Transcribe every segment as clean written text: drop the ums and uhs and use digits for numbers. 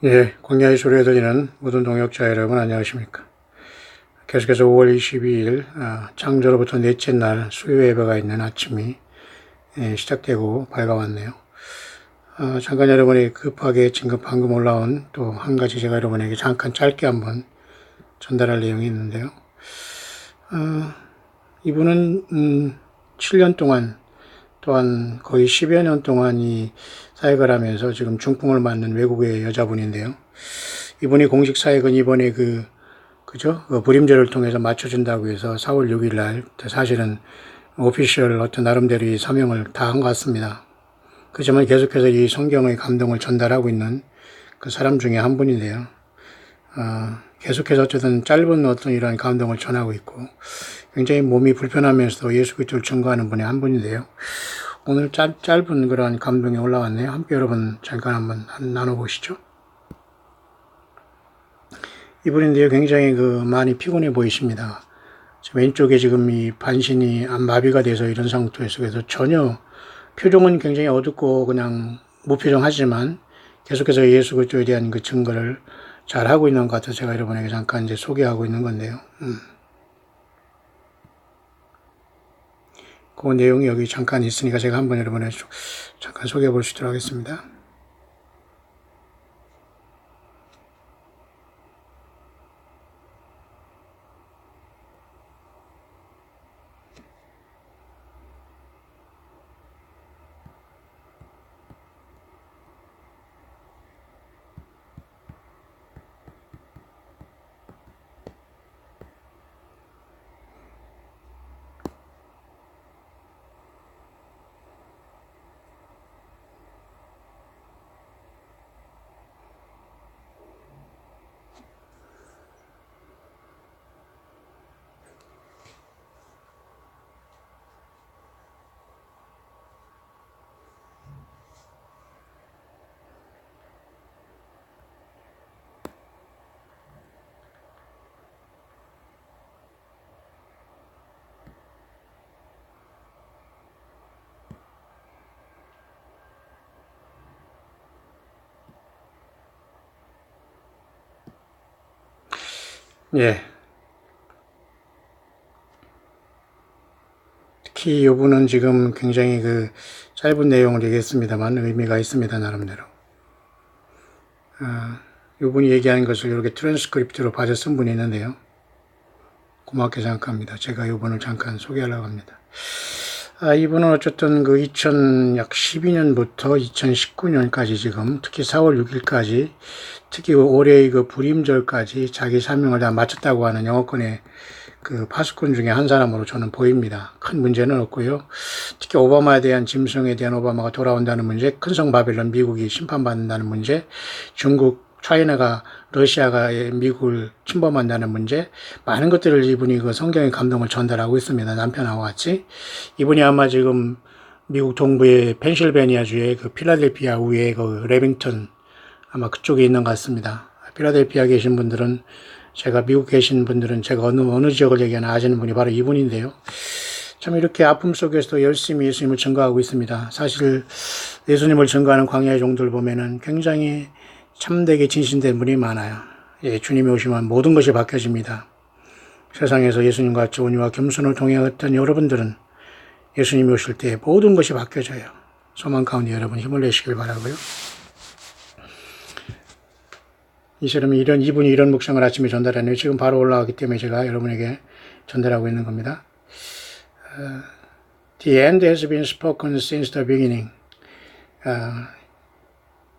예, 광야의 소리에 들리는 모든 동역자 여러분 안녕하십니까. 계속해서 5월 22일 창조로부터 넷째 날 수요 예배가 있는 아침이 시작되고 밝아왔네요. 잠깐 여러분이 급하게 지금 방금 올라온 또 한 가지 제가 여러분에게 잠깐 짧게 한번 전달할 내용이 있는데요. 이분은 7년 동안 또한 거의 10여 년 동안 이 사역을 하면서 지금 중풍을 맞는 외국의 여자분인데요. 이분이 공식 사역은 이번에 그죠? 불임제를 통해서 맞춰준다고 해서 4월 6일 날 사실은 오피셜 어떤 나름대로 이 사명을 다한 것 같습니다. 그렇지만 계속해서 이 성경의 감동을 전달하고 있는 그 사람 중에 한 분인데요. 계속해서 어쨌든 짧은 어떤 이러한 감동을 전하고 있고 굉장히 몸이 불편하면서도 예수 그리스도를 증거하는 분의 한 분인데요. 오늘 짧은 그러한 감동이 올라왔네요. 함께 여러분 잠깐 한번 나눠보시죠. 이분인데요. 굉장히 많이 피곤해 보이십니다. 왼쪽에 지금 이 반신이 마비가 돼서 이런 상태 속에서 전혀 표정은 굉장히 어둡고 그냥 무표정하지만 계속해서 예수 그리스도에 대한 그 증거를 잘 하고 있는 것 같아서 제가 여러분에게 잠깐 이제 소개하고 있는 건데요. 그 내용이 여기 잠깐 있으니까 제가 한번 여러분에게 잠깐 소개해 볼 수 있도록 하겠습니다. 예. 특히 이분은 지금 굉장히 짧은 내용을 얘기했습니다만 의미가 있습니다, 나름대로. 이분이 얘기하는 것을 이렇게 트랜스크립트로 받아 쓴 분이 있는데요. 고맙게 생각합니다. 제가 이분을 잠깐 소개하려고 합니다. 이분은 어쨌든 2012년부터 2019년까지 지금 특히 4월 6일까지 특히 올해의 불임절까지 자기 사명을 다 마쳤다고 하는 영어권의 파수꾼 중에 한 사람으로 저는 보입니다. 큰 문제는 없고요. 특히 오바마에 대한 짐승에 대한 오바마가 돌아온다는 문제, 큰성 바벨론 미국이 심판받는다는 문제, 중국 차이나가 러시아가 미국을 침범한다는 문제, 많은 것들을 이분이 성경의 감동을 전달하고 있습니다. 남편하고 같이. 이분이 아마 지금 미국 동부의 펜실베니아주의 필라델피아 우의 레빙턴 아마 그쪽에 있는 것 같습니다. 필라델피아 계신 분들은 제가 미국 계신 분들은 제가 어느 지역을 얘기하나 아시는 분이 바로 이분인데요. 참 이렇게 아픔 속에서도 열심히 예수님을 증거하고 있습니다. 사실 예수님을 증거하는 광야의 종들 보면은 굉장히 참되게 진실된 분이 많아요. 예, 주님이 오시면 모든 것이 바뀌어집니다. 세상에서 예수님과 같이 온유와 겸손을 통해왔던 여러분들은 예수님이 오실 때 모든 것이 바뀌어져요. 소망 가운데 여러분 힘을 내시길 바라고요. 이 사람이 이분이 이런 묵상을 아침에 전달하네요. 지금 바로 올라왔기 때문에 제가 여러분에게 전달하고 있는 겁니다. The end has been spoken since the beginning.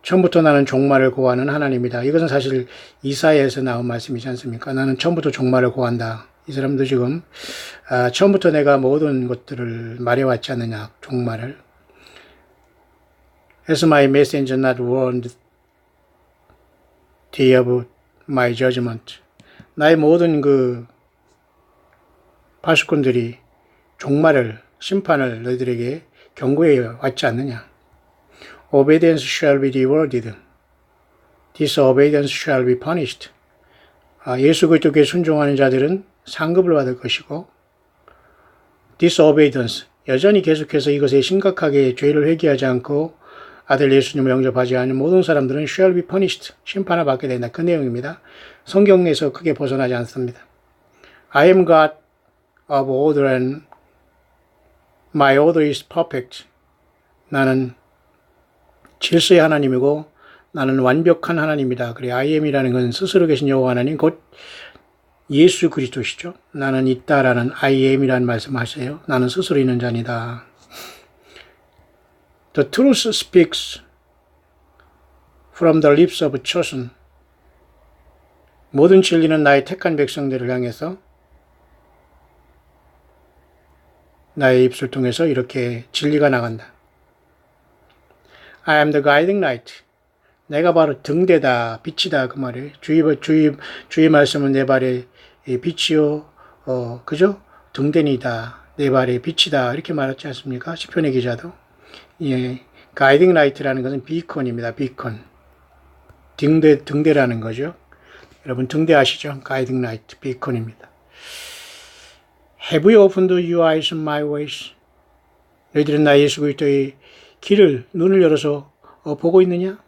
처음부터 나는 종말을 고하는 하나님이다. 이것은 사실 이사야에서 나온 말씀이지 않습니까? 나는 처음부터 종말을 고한다. 이 사람도 지금 처음부터 내가 모든 것들을 말해왔지 않느냐, 종말을. As my messenger not warned thee of my judgment. 나의 모든 파수꾼들이 종말을, 심판을 너희들에게 경고해 왔지 않느냐. Obedience shall be rewarded. Disobedience shall be punished. 예수 그리스도께 순종하는 자들은 상급을 받을 것이고 disobedience, 여전히 계속해서 이것에 심각하게 죄를 회개하지 않고 아들 예수님을 영접하지 않은 모든 사람들은 shall be punished. 심판을 받게 된다. 그 내용입니다. 성경에서 크게 벗어나지 않습니다. I am God of order and my order is perfect. 나는 질서의 하나님이고 나는 완벽한 하나님이다. 그래, I am이라는 건 스스로 계신 여호와 하나님, 곧 예수 그리스도시죠. 나는 있다라는 I am이라는 말씀하세요. 나는 스스로 있는 자니다. The truth speaks from the lips of chosen. 모든 진리는 나의 택한 백성들을 향해서 나의 입술 통해서 이렇게 진리가 나간다. I am the guiding light. 내가 바로 등대다, 빛이다 그 말이에요. 주의 말씀은 내 발의 빛이요, 그죠? 등대니다, 내 발의 빛이다 이렇게 말했지 않습니까? 시편의 기자도. 예, 가이딩 라이트라는 것은 비컨입니다. 비컨. 등대라는 거죠. 여러분 등대 아시죠? 가이딩 라이트, 비컨입니다. Have you opened your eyes on my ways? 너희들은 나 예수 그리스도의 길을, 눈을 열어서 보고 있느냐?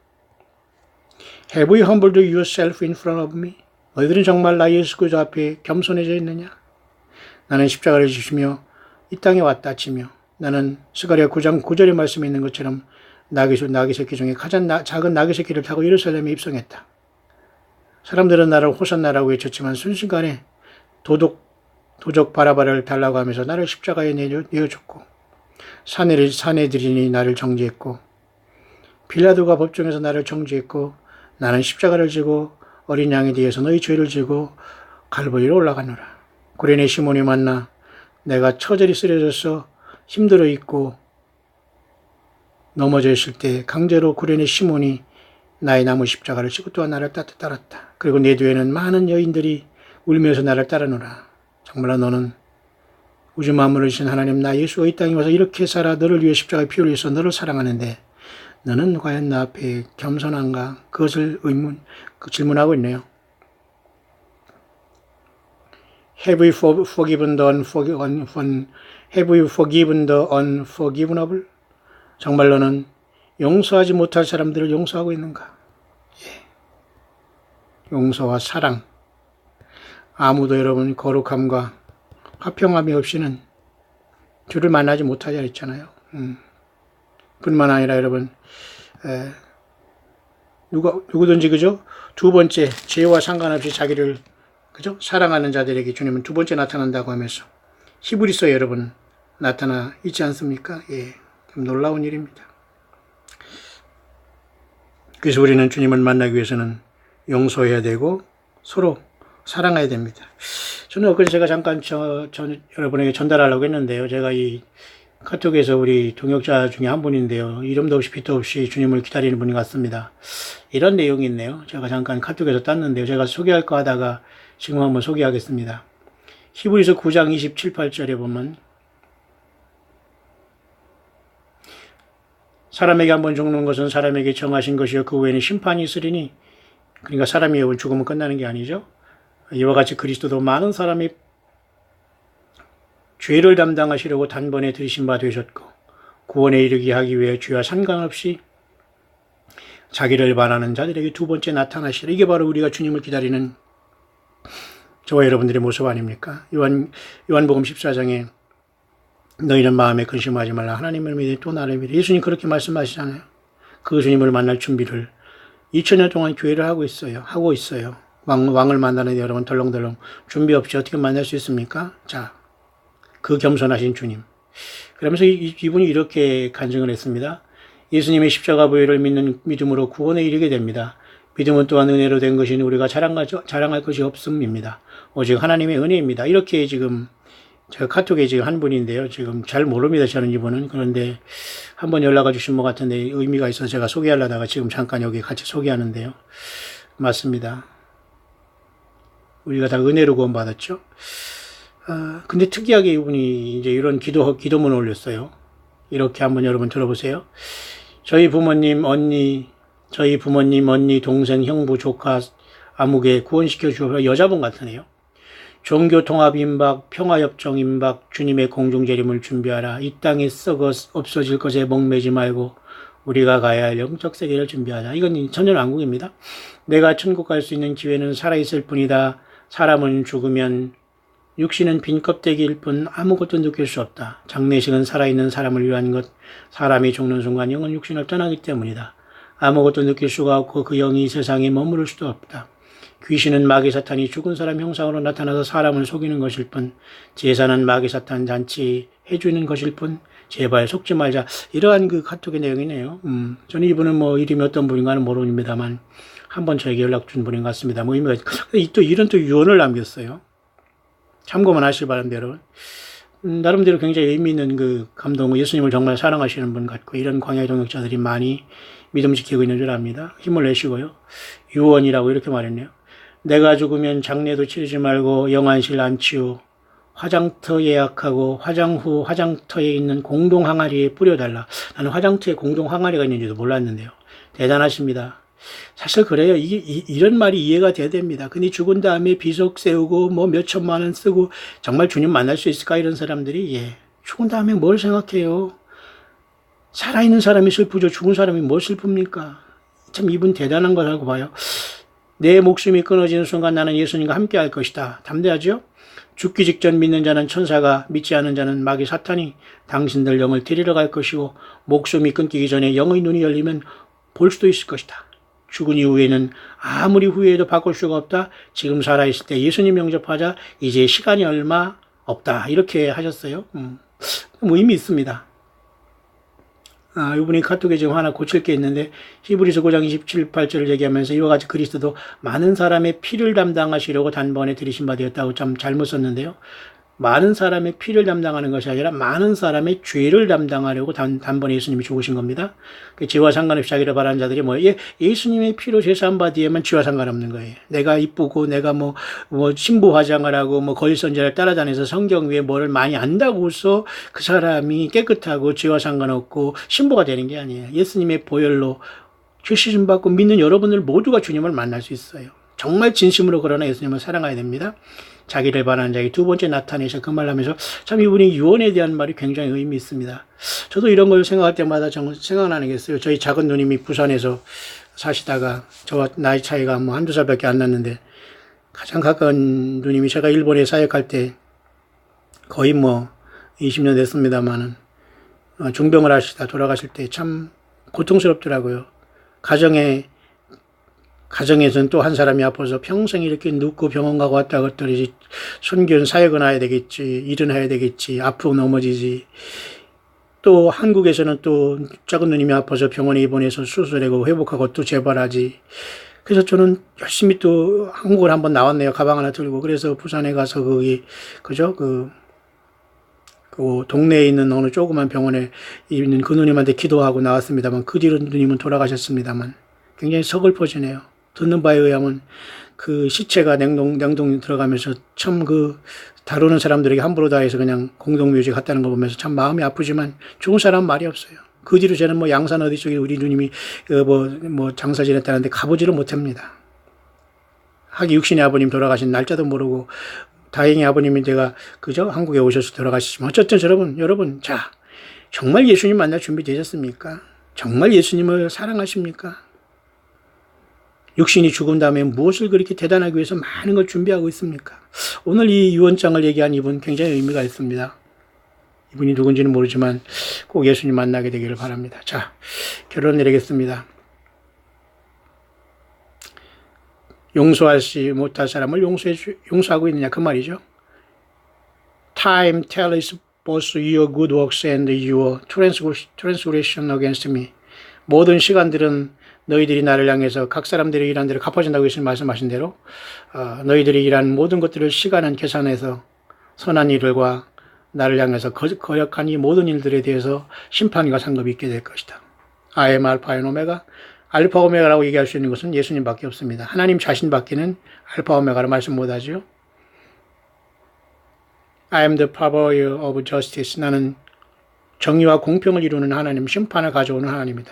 Have you humbled yourself in front of me? 너희들은 정말 나 예수 그리스도 앞에 겸손해져 있느냐? 나는 십자가를 지시며 이 땅에 왔다 치며 나는 스가랴 9장 9절의 말씀에 있는 것처럼 나귀 새끼 중에 가장 작은 나귀 새끼를 타고 예루살렘에 입성했다. 사람들은 나를 호산나라고 외쳤지만 순식간에 도적 바라바를 달라고 하면서 나를 십자가에 내어줬고 사내들인이 나를 정죄했고 빌라도가 법정에서 나를 정죄했고 나는 십자가를 지고 어린 양에 대해서 너희 죄를 지고 갈보리로 올라가노라. 구레네 시몬이 만나 내가 처절히 쓰러져서 힘들어 있고 넘어져 있을 때 강제로 구레네 시몬이 나의 나무 십자가를 지고 또한 나를 따랐다. 그리고 내 뒤에는 많은 여인들이 울면서 나를 따르노라. 정말로 너는 우주 만물을 주신 하나님 나 예수가 이 땅에 와서 이렇게 살아 너를 위해 십자가에 피 흘려서 너를 사랑하는데 너는 과연 나 앞에 겸손한가? 그것을 질문하고 있네요. Have you forgiven the unforgivable? 정말 너는 용서하지 못할 사람들을 용서하고 있는가? 예. 용서와 사랑. 아무도 여러분 거룩함과 화평함이 없이는 주를 만나지 못하자 했잖아요. 뿐만 아니라 여러분 누구든지 그죠? 두 번째 죄와 상관없이 자기를 그죠? 사랑하는 자들에게 주님은 두 번째 나타난다고 하면서 히브리서에 여러분 나타나 있지 않습니까? 예, 좀 놀라운 일입니다. 그래서 우리는 주님을 만나기 위해서는 용서해야 되고 서로 사랑해야 됩니다. 저는 엊그제 제가 잠깐 여러분에게 전달하려고 했는데요. 제가 이 카톡에서 우리 동역자 중에 한 분인데요. 이름도 없이 빛도 없이 주님을 기다리는 분이 같습니다. 이런 내용이 있네요. 제가 잠깐 카톡에서 땄는데요. 제가 소개할까 하다가 지금 한번 소개하겠습니다. 히브리서 9장 27, 8절에 보면 사람에게 한번 죽는 것은 사람에게 정하신 것이요 그 후에는 심판이 있으리니 그러니까 사람이 죽으면 끝나는 게 아니죠. 이와 같이 그리스도도 많은 사람이 죄를 담당하시려고 단번에 들이신 바 되셨고 구원에 이르게 하기 위해 죄와 상관없이 자기를 반하는 자들에게 두 번째 나타나시라. 이게 바로 우리가 주님을 기다리는 저와 여러분들의 모습 아닙니까? 요한복음 14장에 너희는 마음에 근심하지 말라. 하나님을 믿으니 또 나를 믿으라. 예수님 그렇게 말씀하시잖아요. 그 주님을 만날 준비를 2000년 동안 교회를 하고 있어요. 왕을 만나는데 여러분 덜렁덜렁 준비 없이 어떻게 만날 수 있습니까? 자, 그 겸손하신 주님. 그러면서 이분이 이렇게 간증을 했습니다. 예수님의 십자가 보혈을 믿는 믿음으로 구원에 이르게 됩니다. 믿음은 또한 은혜로 된 것이니 우리가 자랑할 것이 없음입니다. 오직 하나님의 은혜입니다. 이렇게 지금 제가 카톡에 지금 한 분인데요. 지금 잘 모릅니다. 저는 이분은. 그런데 한번 연락을 주신 것 같은데 의미가 있어서 제가 소개하려다가 지금 잠깐 여기 같이 소개하는데요. 맞습니다. 우리가 다 은혜로 구원받았죠. 근데 특이하게 이분이 이제 이런 기도문을 올렸어요. 이렇게 한번 여러분 들어보세요. 저희 부모님, 언니, 동생, 형부, 조카, 아무개 구원시켜 주어 여자분 같으네요. 종교 통합 임박, 평화협정 임박, 주님의 공중재림을 준비하라. 이 땅에 썩어 없어질 것에 목매지 말고 우리가 가야 할 영적 세계를 준비하자. 이건 천년왕국입니다. 내가 천국 갈 수 있는 기회는 살아있을 뿐이다. 사람은 죽으면 육신은 빈 껍데기일 뿐 아무것도 느낄 수 없다. 장례식은 살아있는 사람을 위한 것. 사람이 죽는 순간 영은 육신을 떠나기 때문이다. 아무것도 느낄 수가 없고 그 영이 이 세상에 머무를 수도 없다. 귀신은 마귀 사탄이 죽은 사람 형상으로 나타나서 사람을 속이는 것일 뿐, 제사는 마귀 사탄 잔치 해주는 것일 뿐, 제발 속지 말자. 이러한 그 카톡의 내용이네요. 저는 이분은 뭐 이름이 어떤 분인가는 모릅니다만 한번 저에게 연락 준 분인 것 같습니다. 뭐 의미가 또 이런 또 유언을 남겼어요. 참고만 하시기 바랍니다, 여러분. 나름대로 굉장히 의미 있는 그 감동, 예수님을 정말 사랑하시는 분 같고, 이런 광야의 동역자들이 많이 믿음 지키고 있는 줄 압니다. 힘을 내시고요. 유언이라고 이렇게 말했네요. 내가 죽으면 장례도 치르지 말고 영안실 안치우, 화장터 예약하고 화장 후 화장터에 있는 공동 항아리에 뿌려달라. 나는 화장터에 공동 항아리가 있는지도 몰랐는데요. 대단하십니다. 사실 그래요. 이런 말이 이해가 돼야 됩니다. 근데 죽은 다음에 비석 세우고 뭐 몇천만 원 쓰고 정말 주님 만날 수 있을까? 이런 사람들이, 죽은 다음에 뭘 생각해요? 살아있는 사람이 슬프죠. 죽은 사람이 뭘 슬픕니까? 참 이분 대단한 거라고 봐요. 내 목숨이 끊어지는 순간 나는 예수님과 함께 할 것이다. 담대하죠? 죽기 직전 믿는 자는 천사가, 믿지 않은 자는 마귀 사탄이 당신들 영을 데리러 갈 것이고, 목숨이 끊기기 전에 영의 눈이 열리면 볼 수도 있을 것이다. 죽은 이후에는 아무리 후회해도 바꿀 수가 없다. 지금 살아있을 때 예수님 영접하자. 이제 시간이 얼마 없다. 이렇게 하셨어요. 뭐 의미 있습니다. 이분이 카톡에 지금 하나 고칠 게 있는데, 히브리서 9장 27, 8절을 얘기하면서 이와 같이 그리스도도 많은 사람의 피를 담당하시려고 단번에 들이신 바 되었다고 참 잘못 썼는데요. 많은 사람의 피를 담당하는 것이 아니라 많은 사람의 죄를 담당하려고 단번에 예수님이 죽으신 겁니다. 죄와 상관없이 자기를 바라는 자들이 예수님의 피로 제사한 바 뒤에만 죄와 상관없는 거예요. 내가 이쁘고 내가 뭐 신부 화장을 하고 뭐 거짓 선지자를 따라다녀서 성경 위에 뭐를 많이 안다고서 그 사람이 깨끗하고 죄와 상관없고 신부가 되는 게 아니에요. 예수님의 보혈로 죄 씻음 받고 믿는 여러분들 모두가 주님을 만날 수 있어요. 정말 진심으로 그러나 예수님을 사랑해야 됩니다. 자기를 바라는 자에게 두 번째 나타내셔 그 말을 하면서 참 이분이 유언에 대한 말이 굉장히 의미 있습니다. 저도 이런 걸 생각할 때마다 정말 생각나는 게 있어요. 저희 작은 누님이 부산에서 사시다가 저와 나이 차이가 뭐 한두 살밖에 안 났는데, 가장 가까운 누님이 제가 일본에 사역할 때 거의 뭐 20년 됐습니다만은 중병을 하시다 돌아가실 때 참 고통스럽더라고요. 가정에서는 또 한 사람이 아파서 평생 이렇게 눕고 병원 가고 왔다 갔더니 순교는 사역은 해야 되겠지, 일은 해야 되겠지, 앞으로 넘어지지. 또 한국에서는 또 작은 누님이 아파서 병원에 입원해서 수술하고 회복하고 또 재발하지. 그래서 저는 열심히 또 한국을 한번 나왔네요. 가방 하나 들고. 그래서 부산에 가서 그 동네에 있는 어느 조그만 병원에 있는 그 누님한테 기도하고 나왔습니다만, 그 뒤로 누님은 돌아가셨습니다만 굉장히 서글퍼지네요. 듣는 바에 의하면 그 시체가 냉동 들어가면서 참 다루는 사람들에게 함부로 다해서 그냥 공동묘지 갔다는 거 보면서 참 마음이 아프지만 죽은 사람 말이 없어요. 그 뒤로 저는 뭐 양산 어디 쪽에 우리 누님이 장사 지냈다는데 가보지를 못합니다. 하기 육신의 아버님 돌아가신 날짜도 모르고, 다행히 아버님이 한국에 오셔서 돌아가시지만, 어쨌든 여러분, 자, 정말 예수님 만날 준비 되셨습니까? 정말 예수님을 사랑하십니까? 육신이 죽은 다음에 무엇을 그렇게 대단하기 위해서 많은 걸 준비하고 있습니까? 오늘 이 유언장을 얘기한 이분 굉장히 의미가 있습니다. 이분이 누군지는 모르지만 꼭 예수님 만나게 되기를 바랍니다. 자, 결론 내리겠습니다. 용서하지 못할 사람을 용서하고 있느냐 그 말이죠. Time tells both your good works and your transgression against me. 모든 시간들은 너희들이 나를 향해서 각 사람들이 일한 대로 갚아준다고 예수님 말씀하신 대로 너희들이 일한 모든 것들을 시간은 계산해서 선한 일들과 나를 향해서 거역한 이 모든 일들에 대해서 심판과 상급이 있게 될 것이다. I am 알파 앤 오메가. 알파 오메가라고 얘기할 수 있는 것은 예수님밖에 없습니다. 하나님 자신밖에는 알파 오메가로 말씀 못하죠. I am the power of justice. 나는 정의와 공평을 이루는 하나님, 심판을 가져오는 하나님이다.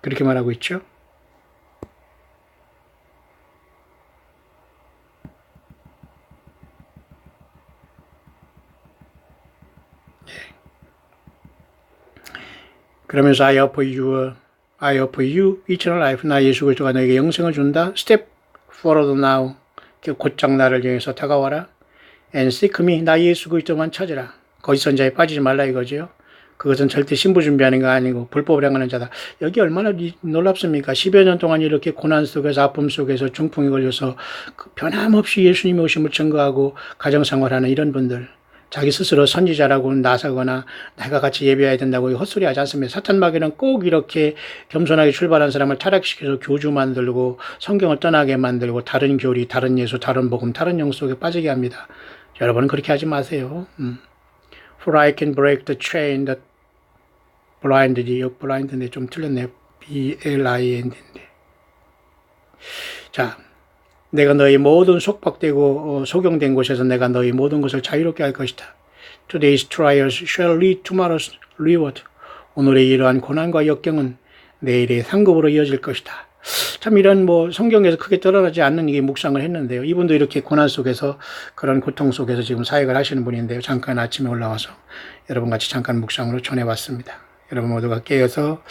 그렇게 말하고 있죠. 그러면서 I offer you eternal life. 나 예수 그리스도가 너에게 영생을 준다. Step forward now. 곧장 나를 향해서 다가와라. And seek me. 나 예수 그리스도만 찾으라. 거짓 선자에 빠지지 말라 이거죠. 그것은 절대 신부 준비하는 거 아니고 불법을 행하는 자다. 여기 얼마나 놀랍습니까? 10여 년 동안 이렇게 고난 속에서 아픔 속에서 중풍이 걸려서 변함없이 예수님의 오심을 증거하고 가정생활하는 이런 분들, 자기 스스로 선지자라고 나서거나 내가 같이 예배해야 된다고 헛소리 하지 않습니다. 사탄 마귀는 꼭 이렇게 겸손하게 출발한 사람을 타락시켜서 교주 만들고 성경을 떠나게 만들고 다른 교리, 다른 예수, 다른 복음, 다른 영 속에 빠지게 합니다. 여러분은 그렇게 하지 마세요. For I can break the chain that blind인데 좀 틀렸네요. B-L-I-N-D인데. 자, 내가 너희 모든 속박되고 속용된 곳에서 내가 너희 모든 것을 자유롭게 할 것이다. Today's trials shall lead tomorrow's reward. 오늘의 이러한 고난과 역경은 내일의 상급으로 이어질 것이다. 참 이런 성경에서 크게 드러나지 않는 이게 묵상을 했는데요. 이분도 이렇게 고난 속에서 그런 고통 속에서 지금 사역을 하시는 분인데요. 잠깐 아침에 올라와서 여러분 같이 잠깐 묵상으로 전해봤습니다. 여러분 모두가 깨어서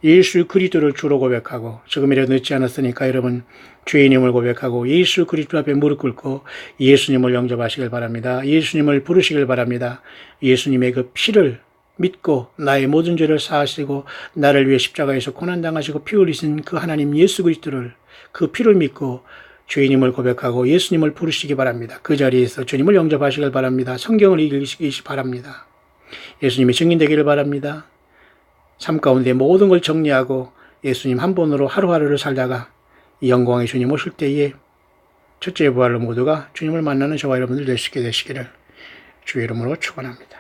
예수 그리스도를 주로 고백하고 지금이라도 늦지 않았으니까 여러분 주인님을 고백하고 예수 그리스도 앞에 무릎 꿇고 예수님을 영접하시길 바랍니다. 예수님을 부르시길 바랍니다. 예수님의 그 피를 믿고 나의 모든 죄를 사하시고 나를 위해 십자가에서 고난당하시고 피 흘리신 그 하나님 예수 그리스도를 그 피를 믿고 주인님을 고백하고 예수님을 부르시기 바랍니다. 그 자리에서 주님을 영접하시길 바랍니다. 성경을 읽으시기 바랍니다. 예수님의 증인되기를 바랍니다. 삶 가운데 모든 걸 정리하고 예수님 한 분으로 하루하루를 살다가 이 영광의 주님 오실 때에 첫째 부활로 모두가 주님을 만나는 저와 여러분들 되시게 되시기를 주의 이름으로 축원합니다.